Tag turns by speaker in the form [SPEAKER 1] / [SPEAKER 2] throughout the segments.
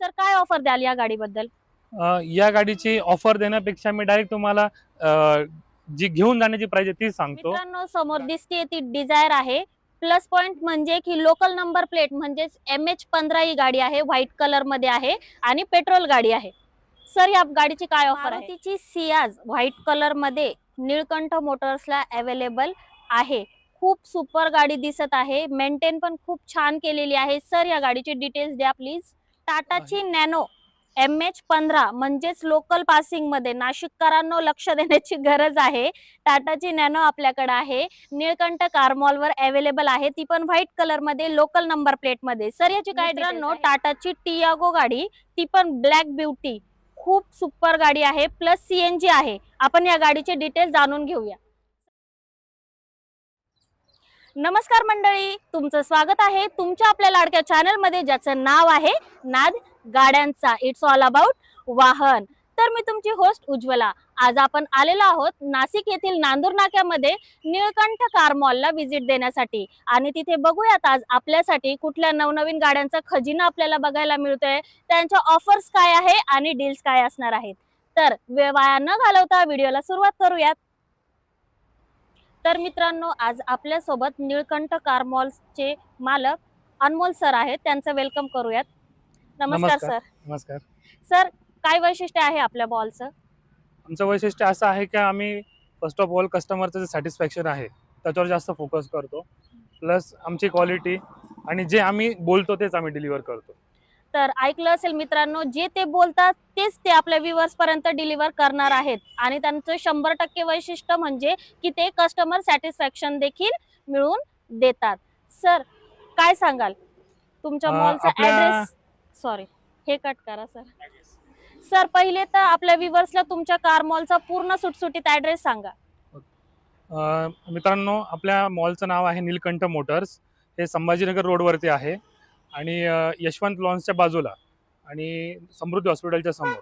[SPEAKER 1] Sir काय offer द्याल या गाडीबद्दल?
[SPEAKER 2] या गाडीची ऑफर देण्यापेक्षा मी डायरेक्ट तुम्हाला जी घेऊन जाण्याची प्राइस आहे ती सांगतो.
[SPEAKER 1] मित्रांनो, समोर दिसते ती डिझायर आहे. प्लस पॉइंट म्हणजे की लोकल नंबर प्लेट म्हणजेच MH15 ही गाडी आहे, व्हाईट कलर मध्ये आहे आणि पेट्रोल गाडी आहे. सर या गाडीची काय ऑफर आहे? मारुतीची सियाज व्हाईट कलर मध्ये निळकंठ मोटर्सला अवेलेबल आहे. खूप सुपर गाडी दिसत आहे, मेंटेन पण खूप छान केलेली आहे. सर या गाडीचे डिटेल्स द्या प्लीज. टाटाची नॅनो MH15 म्हणजेच लोकल पासिंग मध्ये नाशिककरांनो लक्ष देण्याची गरज आहे. टाटाची नॅनो आपल्याकडे आहे, निळकंठ कार मॉल वर अवेलेबल आहे, ती पण व्हाईट कलर मध्ये लोकल नंबर प्लेट मध्ये. सर याची काय मित्रांनो, टाटाची टियागो गाडी, ती पण ब्लॅक ब्युटी, खूप सुपर गाडी आहे, प्लस CNG आहे. आपण या गाडीचे डिटेल्स जाणून घेऊया. नमस्कार मंडळी, तुमचं स्वागत आहे तुमच्या आपल्या लाडक्या चॅनल मध्ये, ज्याचं नाव आहे नाद गाड्यांचा. इट्स ऑल अबाउट वाहन. तर मी तुमची होस्ट उज्ज्वला. आज आपण आलेलो आहोत नाशिक येथील नांदूर नाक्यामध्ये निळकंठ कार मॉलला व्हिजिट देण्यासाठी, आणि तिथे बघूयात आज आपल्यासाठी कुठल्या नवनवीन गाड्यांचा खजिना आपल्याला बघायला मिळतोय, त्यांच्या ऑफर्स काय आहे आणि डील्स काय असणार आहेत. तर वेळ वाया न घालवता व्हिडिओला सुरुवात करूयात. तर मित्रांनो, आज आपल्या सोबत निळकंठ कार मॉल्सचे मालक अनमोल सर आहेत, त्यांचं वेलकम करूयात. नमस्कार सर.
[SPEAKER 2] नमस्कार.
[SPEAKER 1] सर काय वैशिष्ट्य आहे आपल्या मॉलचं?
[SPEAKER 2] आमचं वैशिष्ट्य असं आहे की आम्ही फर्स्ट ऑफ ऑल कस्टमरचं जे सॅटिस्फॅक्शन आहे त्याच्यावर जास्त फोकस करतो. प्लस आमची क्वालिटी आणि जे आम्ही बोलतो तेच आम्ही डिलिव्हर करतो.
[SPEAKER 1] तर ऐकलं असेल मित्रांनो, जे ते बोलतात तेच ते आपल्या व्ह्युअर्स पर्यंत डिलिव्हर करणार आहेत, आणि त्यांचं 100% वैशिष्ट्य म्हणजे की ते कस्टमर सॅटिस्फॅक्शन देखील मिळवून देतात. सर काय सांगाल तुमच्या मॉलचा ॲड्रेस? सॉरी, हे कट करा सर. सर पहिले तर आपल्या व्ह्युअर्सला तुमच्या कार मॉलचा पूर्ण सुटसुटीत ॲड्रेस सांगा.
[SPEAKER 2] मित्रांनो, आपल्या मॉलचं नाव आहे नीलकंठ मोटर्स. हे संभाजीनगर रोडवरती आहे आणि यशवंत लॉन्सच्या बाजूला आणि समृद्धी हॉस्पिटलच्या समोर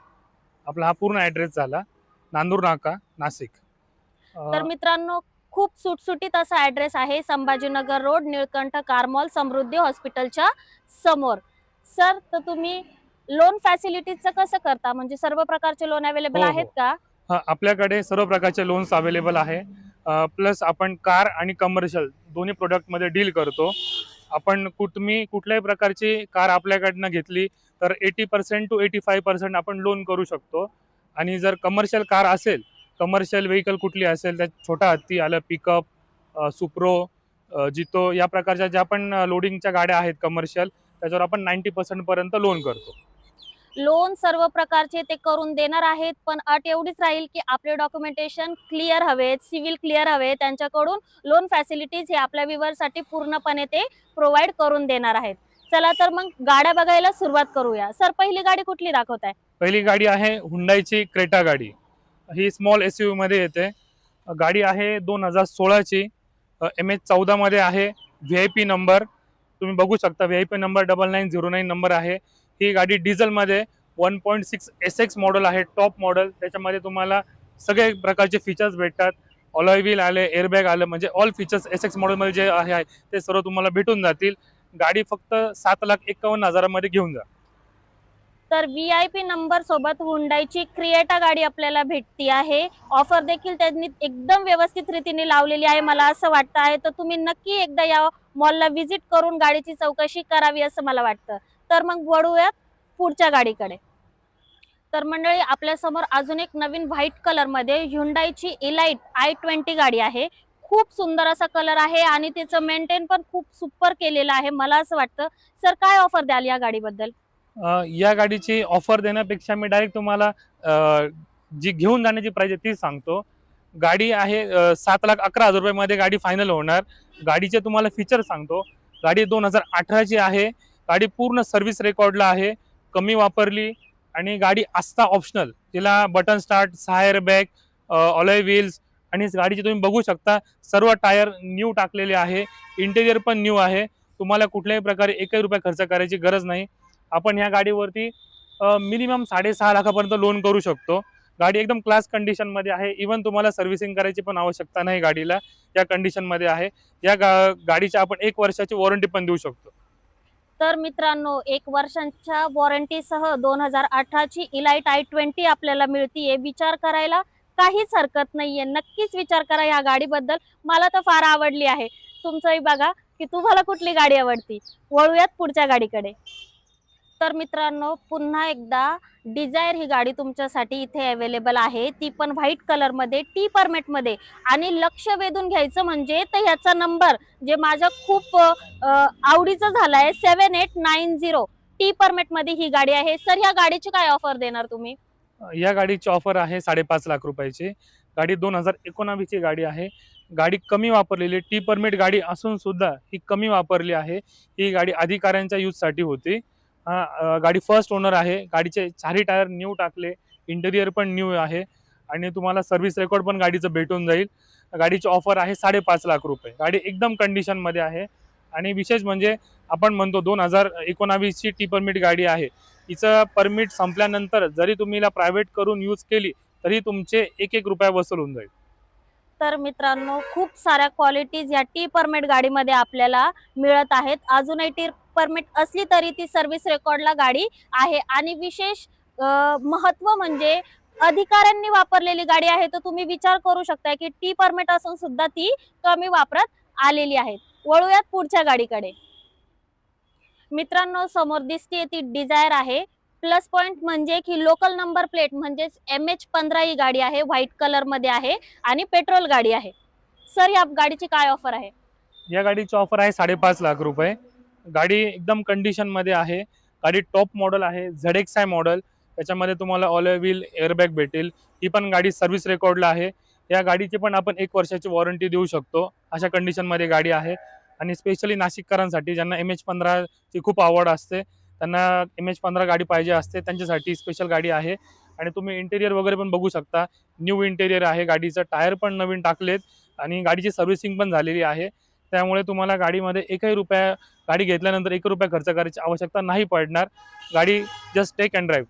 [SPEAKER 2] आपला हा पूर्ण ॲड्रेस झाला, नांदूर नाका, नाशिक.
[SPEAKER 1] तर मित्रांनो, खूप सुटसुटीत असा ॲड्रेस आहे, Sambhajinagar road, Nilkanth car mall, Samruddhi हॉस्पिटलच्या समोर. सर तर तुम्ही लोन फॅसिलिटीचं कसं करता, म्हणजे सर्व प्रकारचे लोन अवेलेबल आहेत का?
[SPEAKER 2] आपल्याकडे सर्व प्रकारचे लोन्स अवेलेबल आहे. प्लस आपण कार आणि कमर्शियल दोन्ही प्रोडक्टमध्ये डील करतो. आपण तुम्ही कुठल्याही प्रकारची कार आपल्याकडनं घेतली तर 80% to 85% आपण लोन करू शकतो. आणि जर कमर्शियल कार असेल, कमर्शियल व्हेकल कुठली असेल, त्यात छोटा हत्ती आलं, पिकअप, सुप्रो, जितो, या प्रकारच्या ज्या पण लोडिंगच्या गाड्या आहेत कमर्शियल, त्याच्यावर आपण 90% पर्यंत लोन करतो.
[SPEAKER 1] लोन सर्व प्रकारचे ते करून देणार आहेत, पण अट एवढीच राहील की आपले डॉक्युमेंटेशन क्लिअर हवेत, सिव्हिल क्लिअर हवे. त्यांच्याकडून लोन फॅसिलिटीज हे आपल्या व्ह्युअर्ससाठी पूर्णपणे ते प्रोव्हाइड करून देणार आहेत. चला तर मग गाड्या बघायला सुरुवात करूया. सर पहिली गाडी कुठली दाखवताय?
[SPEAKER 2] पहिली गाडी आहे हुंडाईची क्रेटा गाडी. ही स्मॉल SUV मध्ये येते. गाडी आहे 2016ची, MH14 मध्ये आहे. VIP नंबर तुम्ही बघू शकता, VIP नंबर 9909 नंबर आहे. ही गाडी डिझेलमध्ये 1.6 SX मॉडेल आहे, टॉप मॉडेल. त्याच्यामध्ये तुम्हाला सगळे प्रकारचे फीचर्स भेटतात. ऑलॉय व्हील आले, एअरबॅग आलं, म्हणजे ऑल फीचर्स SX मॉडेलमध्ये जे आहे ते सर्व तुम्हाला भेटून जातील. गाडी फक्त 7,51,000 मध्ये घेऊन जा.
[SPEAKER 1] तर VIP नंबर सोबत हुंडाईची क्रिएटा गाडी आपल्याला भेटती आहे. ऑफर देखील त्यांनी एकदम व्यवस्थित रीतीने लावलेली आहे, मला असं वाटतं आहे. तर तुम्ही नक्की एकदा या मॉलला व्हिजिट करून गाडीची चौकशी करावी असं मला वाटतं. तर मग वळूयात पुढच्या गाडीकडे. तर मंडळी, आपल्या समोर अजून एक नवीन व्हाईट कलर मध्ये ह्युंडाईची इलाइट i20 गाडी आहे. खूप सुंदर असा कलर आहे आणि त्याचं मेंटेन पण खूप सुपर केलेलं आहे, मला असं वाटतं. सर काय ऑफर द्याल या गाडीबद्दल?
[SPEAKER 2] या गाडीची ऑफर देण्यापेक्षा मी डायरेक्ट तुम्हाला जी घेऊन जाण्याची प्राइस आहे ती सांगतो. गाडी आहे 7,11,000 रुपयामध्ये गाडी फायनल होणार. गाडीचे तुम्हाला फीचर सांगतो. गाडी 2018ची आहे. गाडी पूर्ण सर्व्हिस रेकॉर्डला आहे, कमी वापरली, आणि गाडी आस्था ऑप्शनल. तिला button start, 6 airbag, alloy wheels, आणि गाडीचे तुम्ही बघू शकता सर्व टायर न्यू टाकलेले आहे. इंटेरियर पण न्यू आहे. तुम्हाला कुठल्याही प्रकारे एकही रुपया खर्च करायची गरज नाही. आपण ह्या गाडीवरती मिनिमम 6.5 लाखापर्यंत लोन करू शकतो. गाडी एकदम क्लास कंडिशन मध्ये आहे. इव्हन तुम्हाला सर्व्हिसिंग करायची पण आवश्यकता नाही गाडीला, या कंडिशन मध्ये आहे. या गाडीची आपण 1 वर्षाची वॉरंटी पण देऊ शकतो.
[SPEAKER 1] तर मित्रांनो, 1 वर्षांच्या वॉरंटीसह 2018ची इलाइट i20 आपल्याला मिळतीये. विचार करायला काहीच हरकत नाहीये. नक्कीच विचार करा या गाडीबद्दल. मला तर फार आवडली आहे. तुमचंही बघा की तुम्हाला कुठली गाडी आवडती. वळूयात पुढच्या गाडीकडे. तर मित्रांनो, पुन्हा एकदा डिझायर ही गाडी तुमच्यासाठी इथे अवेलेबल आहे. ती पण व्हाईट कलरमध्ये, टी परमिटमध्ये. आणि लक्ष वेधून घ्यायचं म्हणजे तर ह्याचा नंबर जे माझ्या खूप आवडीचं झालाय 7890 टी परमिटमध्ये ही गाडी आहे. सर, ह्या गाडीची काय ऑफर देणार तुम्ही?
[SPEAKER 2] या गाडीची ऑफर आहे 5.5 लाख रुपयाची. गाडी 2019 ची गाडी आहे. गाडी कमी वापरलेली, टी परमिट गाडी असून सुद्धा ही कमी वापरली आहे. ही गाडी अधिकाऱ्यांच्या यूजसाठी होती. गाडी फर्स्ट ओनर आहे. गाडीचे चारही टायर न्यू टाकले, इंटेरियर पण न्यू आहे आणि तुम्हाला सर्व्हिस रेकॉर्ड पण गाडीचं भेटून जाईल. गाडीची ऑफर आहे 5.5 लाख रुपये. गाडी एकदम कंडिशनमध्ये आहे आणि विशेष म्हणजे आपण म्हणतो 2019 ची टी परमिट गाडी आहे. हिचं परमिट संपल्यानंतर जरी तुम्ही हिला प्रायव्हेट करून यूज केली तरी तुमचे एक रुपया वसूल होऊन जाईल.
[SPEAKER 1] तर मित्रांनो, खूप साऱ्या क्वालिटीज या टी परमिट गाडीमध्ये आपल्याला मिळत आहेत. अजूनही टी परमिट असली तरी ती सर्व्हिस रेकॉर्डला गाडी आहे. आणि विशेष महत्व म्हणजे अधिकाऱ्यांनी वापरलेली गाडी आहे. तर तुम्ही विचार करू शकता की टी परमिट असून सुद्धा ती कमी वापरात आलेली आहे. वळूयात पुढच्या गाडीकडे. मित्रांनो, समोर दिसते ती डिझायर आहे. प्लस पॉइंट म्हणजे की लोकल नंबर प्लेट म्हणजेच MH15 ही गाडी आहे. व्हाईट कलर मध्ये आहे आणि पेट्रोल गाडी आहे. सर, या गाडीची काय ऑफर आहे?
[SPEAKER 2] या गाडीची ऑफर आहे 5.5 लाख रुपये. गाडी एकदम कंडिशन मध्ये आहे. गाडी टॉप मॉडेल आहे, ZXi मॉडेल. त्याच्यामध्ये तुम्हाला ऑलॉय व्हील, एअरबॅग भेटेल. ही पण गाडी सर्व्हिस रेकॉर्डला आहे. या गाडीची पण आपण 1 वर्षाची वॉरंटी देऊ शकतो. अशा कंडिशन मध्ये गाडी आहे. आणि स्पेशली नाशिककरांसाठी ज्यांना MH15 ची खूप आवड असते, त्यांना MH15 गाडी पाहिजे असते, त्यांच्यासाठी स्पेशल गाडी आहे. आणि तुम्ही इंटेरियर वगैरे पण बघू शकता. न्यू इंटेरियर आहे गाडीचं. टायर पण नवीन टाकलेत आणि गाडीची सर्व्हिसिंग पण झालेली आहे. त्यामुळे तुम्हाला गाडीमध्ये एकही रुपया, गाडी घेतल्यानंतर 1 रुपया खर्च करायची आवश्यकता नाही पडणार. गाडी just take and drive.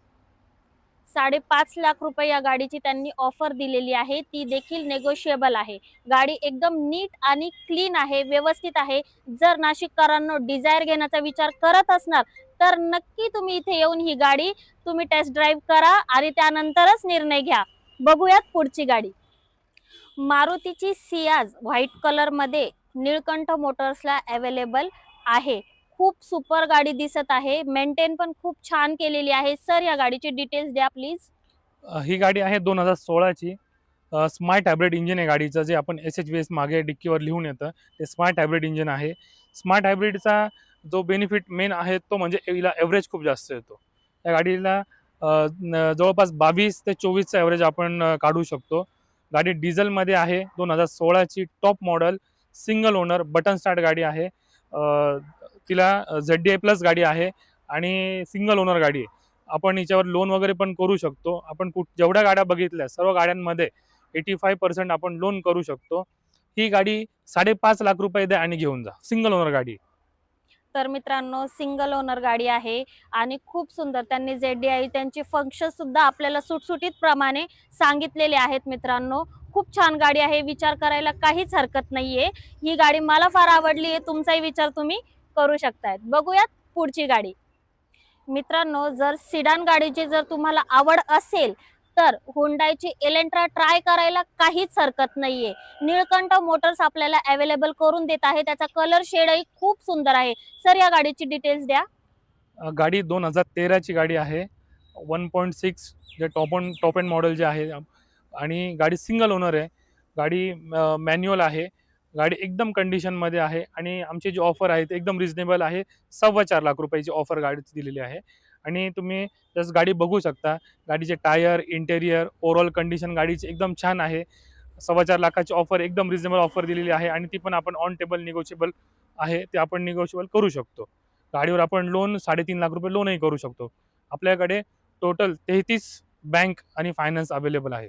[SPEAKER 1] 5.5 lakh रुपये या गाडीची त्यांनी ऑफर दिलेली आहे. ती देखील नेगोशिएबल आहे. गाडी एकदम नीट आणि क्लीन आहे, व्यवस्थित आहे. जर नाशिककरांनो डिझायर घेण्याचा विचार करत असणार तर नक्की तुम्ही इथे येऊन ही गाडी तुम्ही टेस्ट ड्राईव्ह करा आणि त्यानंतरच निर्णय घ्या. बघूयात पुढची गाडी. मारुतीची सियाज व्हाईट कलर मध्ये निळकंठ मोटर्सला अवेलेबल आहे. खूप सुपर गाडी दिसत आहे. मेंटेन पण खूप छान केलेली आहे. सर, या गाडीची डिटेल्स द्या प्लीज.
[SPEAKER 2] ही गाडी आहे 2016 ची. स्मार्ट हायब्रिड इंजिन आहे गाडीचं, जे आपण SHVS मागे डिक्कीवर लिहून येतं ते स्मार्ट हायब्रिड इंजिन आहे. स्मार्ट हायब्रिडचा जो बेनिफिट मेन आहे तो म्हणजे हिला एव्हरेज खूप जास्त येतो. या गाडीला जवळपास 22 ते 24चा एव्हरेज आपण काढू शकतो. गाडी डिझेलमध्ये आहे. 2016 ची top model, single owner, button start गाडी आहे. तिला ZDI प्लस गाडी आहे आणि सिंगल ओनर गाडी आहे. आपण हिच्यावर लोन वगैरे पण करू शकतो. आपण जेवढ्या गाड्या बघितल्या सर्व गाड्यांमध्ये 85% आपण लोन करू शकतो. ही गाडी 5.5 लाख रुपये द्या आणि घेऊन जा. सिंगल ओनर गाडी.
[SPEAKER 1] तर मित्रांनो, सिंगल ओनर गाडी आहे आणि खूप सुंदर त्यांनी ZDI त्यांचे फंक्शन सुद्धा आपल्याला सुटसुटीत प्रमाणे सांगितलेले आहेत. मित्रांनो, खूप छान गाडी आहे. विचार करायला काहीच हरकत नाहीये. ही गाडी मला फार आवडली आहे. तुमचाही विचार तुम्ही करू शकतायत. बघूयात पुढची गाडी. मित्रांनो, जर सिडान गाडीची जर तुम्हाला आवड असेल तर हुंडाईची एलेंट्रा ट्राय करायला काहीच हरकत नाहीये. निळकंठ मोटर्स आपल्याला अवेलेबल करून देत आहे. त्याचा कलर शेडही खूप सुंदर आहे. सर, या गाडीची डिटेल्स द्या.
[SPEAKER 2] गाडी 2013 ची गाडी आहे. 1.6 जे टॉप एंड मॉडेल जे आहे आणि गाडी सिंगल ओनर आहे. गाडी मॅन्युअल आहे. गाडी एकदम कंडिशनमध्ये आहे आणि आमची जी ऑफर आहे ते एकदम रिजनेबल आहे. 4.25 लाख रुपयाची ऑफर गाडीची दिलेली आहे. आणि तुम्ही जस्ट गाडी बघू शकता. गाडीचे टायर, इंटेरियर, ओव्हरऑल कंडिशन गाडीची एकदम छान आहे. 4.25 लाखाची ऑफर, एकदम रिजनेबल ऑफर दिलेली आहे आणि ती पण आपण ऑन टेबल निगोशिएबल आहे. ते आपण निगोशिएबल करू शकतो. गाडीवर आपण लोन 3.5 लाख रुपये लोनही करू शकतो. आपल्याकडे टोटल 33 बँक आणि फायनान्स अवेलेबल आहे.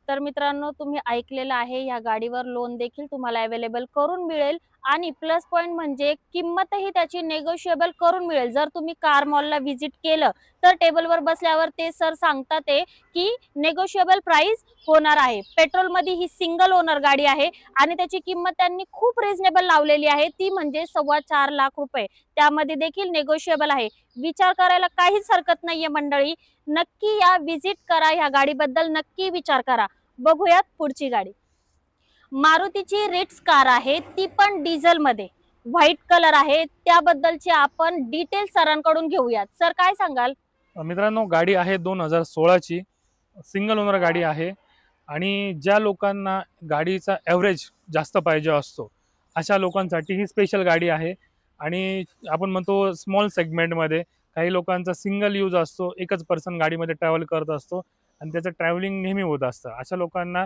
[SPEAKER 1] तर मित्रांनो, तुम्ही ऐकलेलं आहे, या गाडीवर लोन देखील तुम्हाला अवेलेबल करून मिळेल आणि प्लस पॉइंट म्हणजे किंमतही त्याची नेगोशिएबल करून मिळेल. जर तुम्ही कार मॉलला व्हिजिट केलं तर टेबलवर बसल्यावर ते सर सांगतात ते की नेगोशिएबल प्राइस होणार आहे. पेट्रोलमध्ये ही सिंगल ओनर गाडी आहे आणि त्याची किंमत त्यांनी खूप रिझनेबल लावलेली आहे, ती म्हणजे 4.25 लाख रुपये. त्यामध्ये देखील नेगोशिएबल आहे. विचार करायला काहीच हरकत नाहीये मंडळी. नक्की या, व्हिजिट करा, ह्या गाडीबद्दल नक्की विचार करा. बघूयात पुढची गाडी. मारुतीची रिट्स कार आहे, ती पण डिझेल मध्ये, व्हाईट कलर आहे. त्याबद्दलची आपण डिटेल सरांकडून घेऊयात. सर काय सांगाल?
[SPEAKER 2] मित्रांनो, गाडी आहे 2016ची, सिंगल ओनर गाडी आहे. आणि ज्या लोकांना गाडीचा ॲव्हरेज जास्त पाहिजे असतो अशा लोकांसाठी ही स्पेशल गाडी आहे. आणि आपण म्हणतो स्मॉल सेगमेंटमध्ये काही लोकांचा सिंगल यूज असतो, एकच पर्सन गाडीमध्ये ट्रॅव्हल करत असतो आणि त्याचं ट्रॅव्हलिंग नेहमी होत असतं. अशा लोकांना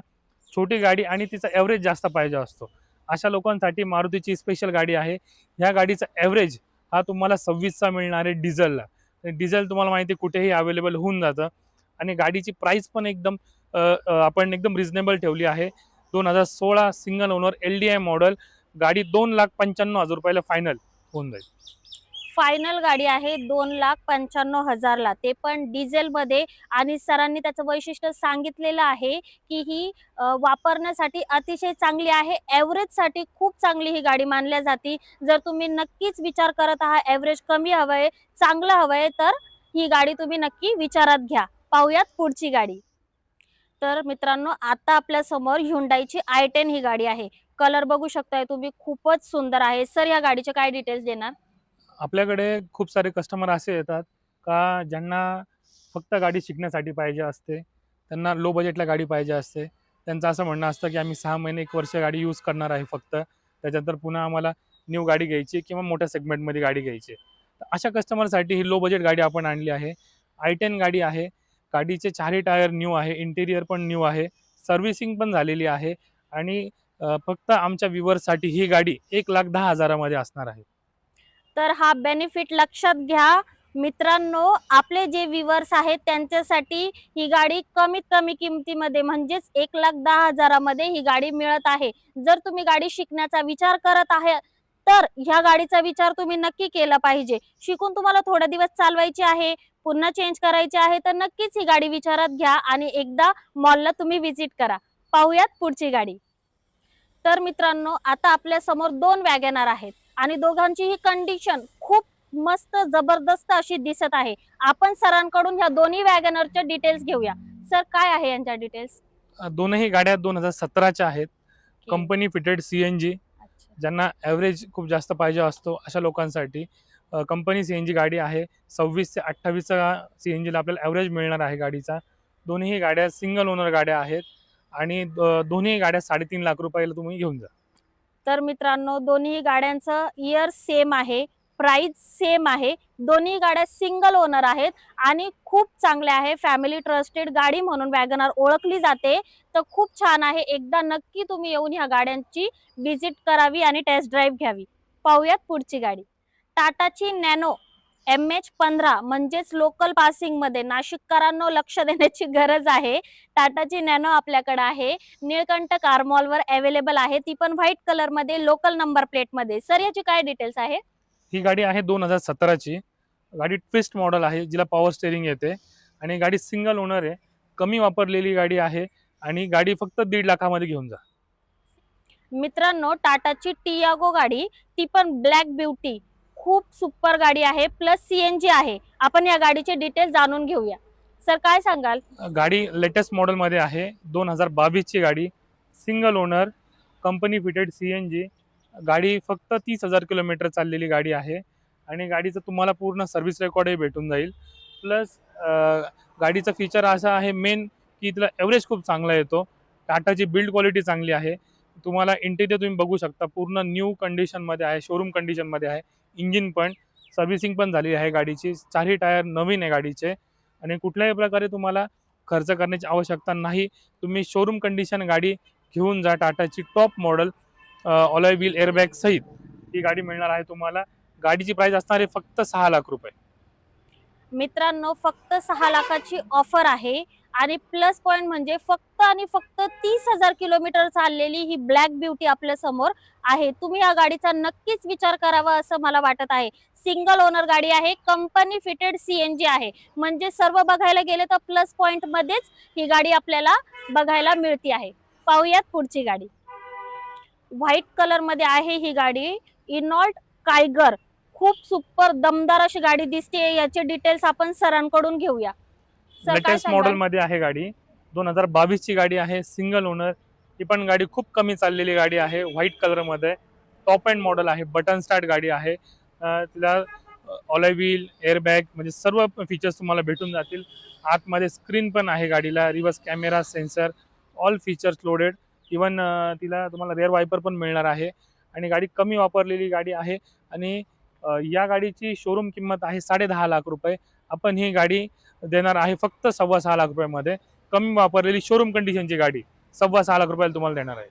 [SPEAKER 2] छोटी गाडी आणि तिचा ॲव्हरेज जास्त पाहिजे असतो. अशा लोकांसाठी मारुतीची स्पेशल गाडी आहे. ह्या गाडीचा ॲव्हरेज हा तुम्हाला 26चा मिळणार आहे डिझेलला. डिझेल तुम्हाला माहिती आहे कुठेही अवेलेबल होऊन जातं. आणि गाडीची प्राइस पण एकदम आपण एकदम रिझनेबल ठेवली आहे. 2016 सिंगल ओनर LDI मॉडेल गाडी 2,95,000 रुपयाला फायनल होऊन जाईल.
[SPEAKER 1] फायनल गाडी आहे 2,95,000ला, ते पण डिझेल मध्ये. आणि सरांनी त्याचं वैशिष्ट्य सांगितलेलं आहे की ही वापरण्यासाठी अतिशय चांगली आहे. ॲव्हरेज साठी खूप चांगली ही गाडी मानल्या जाते. जर तुम्ही नक्कीच विचार करत आहात, ॲव्हरेज कमी हवंय, चांगलं हवंय, तर ही गाडी तुम्ही नक्की विचारात घ्या. पाहूयात पुढची गाडी. तर मित्रांनो, आता आपल्या समोर Hyundaiची i10 ही गाडी आहे. कलर बघू शकताय तुम्ही, खूपच सुंदर आहे. सर या गाडीचे काय डिटेल्स देणार?
[SPEAKER 2] आपल्याकडे खूप सारे कस्टमर असे येतात का ज्यांना फक्त गाडी शिकण्यासाठी पाहिजे असते, त्यांना लो बजेटला गाडी पाहिजे असते. त्यांचं असं म्हणणं असतं की आम्ही 6 महिने 1 वर्ष गाडी यूज करणार आहे फक्त, त्याच्यानंतर पुन्हा आम्हाला न्यू गाडी घ्यायची किंवा मोठ्या सेगमेंटमध्ये गाडी घ्यायची. तर अशा कस्टमरसाठी ही लो बजेट गाडी आपण आणली आहे. i10 गाडी आहे. गाडीचे 4ही टायर न्यू आहे, इंटेरियर पण न्यू आहे, सर्व्हिसिंग पण झालेली आहे. आणि फक्त आमच्या व्ह्युअर्ससाठी ही गाडी 1,10,000 मध्ये असणार आहे.
[SPEAKER 1] तर हा बेनिफिट लक्षात घ्या मित्रांनो. आपले जे व्ह्युअर्स आहेत त्यांच्यासाठी ही गाडी कमीत कमी किमतीमध्ये म्हणजेच 1,10,000 मध्ये ही गाडी मिळत आहे. जर तुम्ही गाडी शिकण्याचा विचार करत आहे तर ह्या गाडीचा विचार तुम्ही नक्की केला पाहिजे. शिकून तुम्हाला थोडे दिवस चालवायची आहे, पुन्हा चेंज करायची आहे, तर नक्कीच ही गाडी विचारात घ्या आणि एकदा मॉलला तुम्ही व्हिजिट करा. पाहूयात पुढची गाडी. तर मित्रांनो, आता आपल्या समोर 2 वॅगनर आहेत आणि दोघांची ही कंडिशन खूप मस्त जबरदस्त अशी दिसत आहे. आपण सरांकडून ह्या दोन्ही वॅगनरच्या डिटेल्स घेऊया. सर काय आहे यांच्या डिटेल्स?
[SPEAKER 2] दोनही गाड्या 2017च्या आहेत. Company fitted CNG. ज्यांना ॲव्हरेज खूप जास्त पाहिजे असतो अशा लोकांसाठी कंपनी CNG गाडी आहे. 26 ते 28चा CNGला आपल्याला ॲव्हरेज मिळणार आहे गाडीचा. दोन्ही गाड्या सिंगल ओनर गाड्या आहेत आणि दोन्ही गाड्या 3.5 लाख रुपयाला तुम्ही घेऊन जा.
[SPEAKER 1] तर मित्रांनो, दोन्ही गाड्यांचं इयर सेम आहे, प्राइस सेम आहे. दोन्ही गाड्या सिंगल ओनर आहेत आणि खूप चांगल्या आहे. फॅमिली ट्रस्टेड गाडी म्हणून वॅगनर ओळखली जाते. तर खूप छान आहे. एकदा नक्की तुम्ही येऊन ह्या गाड्यांची व्हिजिट करावी आणि टेस्ट ड्राईव्ह घ्यावी. पाहूयात पुढची गाडी. टाटाची नॅनो MH15 म्हणजेच लोकल पासिंग मध्ये नाशिककरांनो लक्ष देण्याची गरज आहे. टाटाची नॅनो आपल्याकडे आहे, निळकंठ कार मॉलवर अवेलेबल आहे. ती पण व्हाईट कलर मध्ये, लोकल नंबर प्लेट मध्ये. सर याची काय डिटेल्स आहे?
[SPEAKER 2] ही गाडी आहे 2017ची. गाडी ट्विस्ट मॉडेल आहे, जिला पॉवर स्टेअरिंग येते आणि गाडी सिंगल ओनर आहे. कमी वापरलेली गाडी आहे आणि गाडी फक्त 1.5 लाखामध्ये घेऊन जा.
[SPEAKER 1] मित्रांनो, टाटाची टियागो गाडी, ती पण ब्लॅक ब्युटी, खूप सुपर गाडी आहे, प्लस CNG आहे. आपण या गाडीचे डिटेल्स जाणून घेऊया. सर काय सांगाल?
[SPEAKER 2] गाडी लेटेस्ट मॉडेलमध्ये आहे. 2022ची गाडी, single owner, company fitted CNG. गाडी फक्त 30,000 किलोमीटर चाललेली गाडी आहे आणि गाडीचं तुम्हाला पूर्ण सर्व्हिस रेकॉर्डही भेटून जाईल. प्लस गाडीचं फीचर असं आहे मेन की तिला ॲव्हरेज खूप चांगला येतो. टाटाची बिल्ड क्वालिटी चांगली आहे. तुम्हाला इंटेरियर तुम्ही बघू शकता, पूर्ण न्यू कंडिशनमध्ये आहे, शोरूम कंडिशनमध्ये आहे. इंजिन पण, सर्व्हिसिंग पण झाली आहे गाडीची. 4ही टायर नवीन आहे गाडीचे आणि कुठल्याही प्रकारे तुम्हाला खर्च करण्याची आवश्यकता नाही. तुम्ही शोरूम कंडिशन गाडी घेऊन जा. टाटाची top model alloy wheel airbag सहित ही गाडी मिळणार आहे तुम्हाला. गाडीची प्राइस असणार आहे फक्त 6 लाख रुपये.
[SPEAKER 1] मित्रांनो, फक्त 6 लाखाची ऑफर आहे आणि प्लस पॉइंट म्हणजे फक्त आणि फक्त 30,000 किलोमीटर चाललेली ही ब्लॅक ब्युटी आपल्या समोर आहे. तुम्ही या गाडीचा नक्कीच विचार करावा असं मला वाटत आहे. सिंगल ओनर गाडी आहे, कंपनी फिटेड CNG आहे. म्हणजे सर्व बघायला गेले तर प्लस पॉइंट मध्येच ही गाडी आपल्याला बघायला मिळते आहे. पाहूयात पुढची गाडी. व्हाईट कलर मध्ये आहे ही गाडी, इनॉल्ट कायगर. खूप सुपर दमदार अशी गाडी दिसते. याचे डिटेल्स आपण सरांकडून घेऊया. सर, काय
[SPEAKER 2] लेटेस्ट
[SPEAKER 1] सांगाल?
[SPEAKER 2] मॉडेल मध्ये आहे गाडी, 2022 ची गाडी आहे, सिंगल ओनर. ही पण गाडी खूप कमी चाललेली गाडी आहे, व्हाईट कलर मध्ये. टॉप एंड मॉडेल आहे, बटन स्टार्ट गाडी आहे. तिला ऑलॉय व्हील, एअरबॅग म्हणजे सर्व फीचर्स तुम्हाला भेटून जातील. आतमध्ये स्क्रीन पण आहे गाडीला, reverse camera, sensor, all features loaded. Even तिला तुम्हाला रिअर वायपर पण मिळणार आहे. आणि गाडी कमी वापरलेली गाडी आहे. आणि या गाडीची शोरूम किंमत आहे 10.5 लाख रुपये. आपण ही गाडी देणार आहे फक्त 6.25 लाख रुपयामध्ये. कमी वापरलेली शोरूम कंडिशनची गाडी 6.25 लाख रुपयाला तुम्हाला देणार आहे.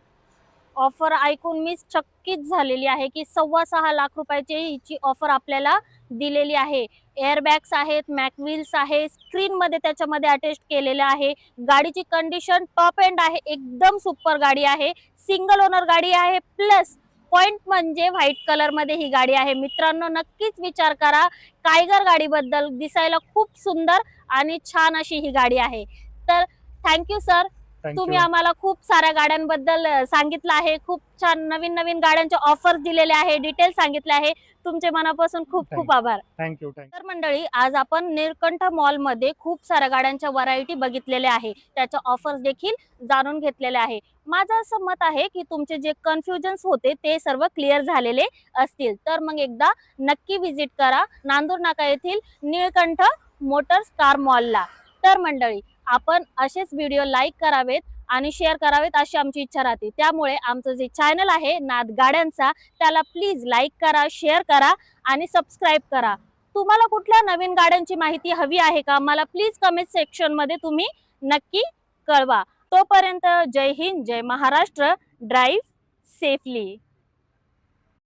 [SPEAKER 1] ऑफर ऐकून मी चकित झालेली आहे की 6.25 लाख रुपयाची हिची ऑफर आपल्याला दिलेली आहे. एअरबॅग्स आहेत, मॅकव्हील्स आहे, स्क्रीन मध्ये त्याच्यामध्ये अटॅच केलेलं आहे. गाडीची कंडिशन टॉप एंड आहे, एकदम सुपर गाडी आहे. सिंगल ओनर गाडी आहे. प्लस पॉइंट म्हणजे व्हाईट कलर मध्ये ही गाडी आहे. मित्रांनो, नक्कीच विचार करा कायगर गाडीबद्दल. दिसायला खूप सुंदर आणि छान अशी ही गाडी आहे. तर थँक्यू सर, तुम्ही आम्हाला खूप साऱ्या गाड्यांबद्दल सांगितलं आहे. खूप छान नवीन नवीन गाड्यांचे ऑफर्स दिलेले आहे, डिटेल सांगितले आहे. तुमचे मनापासून खूप खूप आभार.
[SPEAKER 2] थँक्यू.
[SPEAKER 1] तर मंडळी, आज आपण निळकंठ मॉल मध्ये खूप साऱ्या गाड्यांच्या व्हरायटी बघितलेल्या आहे, त्याच्या ऑफर्स देखील जाणून घेतलेले आहे. माझं असं मत आहे की तुमचे जे कन्फ्युजन्स होते ते सर्व क्लिअर झालेले असतील. तर मग एकदा नक्की विजिट करा नांदूर नाका येथील निळकंठ मोटर्स कार मॉलला. तर मंडळी, आपण असेच व्हिडिओ लाईक करावेत आणि शेअर करावेत अशी आमची इच्छा राहते. त्यामुळे आमचं जे चॅनल आहे नाद गाड्यांचा, त्याला प्लीज लाईक करा, शेअर करा आणि सबस्क्राईब करा. तुम्हाला कुठल्या नवीन गाड्यांची माहिती हवी आहे का, मला प्लीज कमेंट सेक्शन मध्ये तुम्ही नक्की कळवा. तोपर्यंत जय हिंद, जय महाराष्ट्र. Drive safely.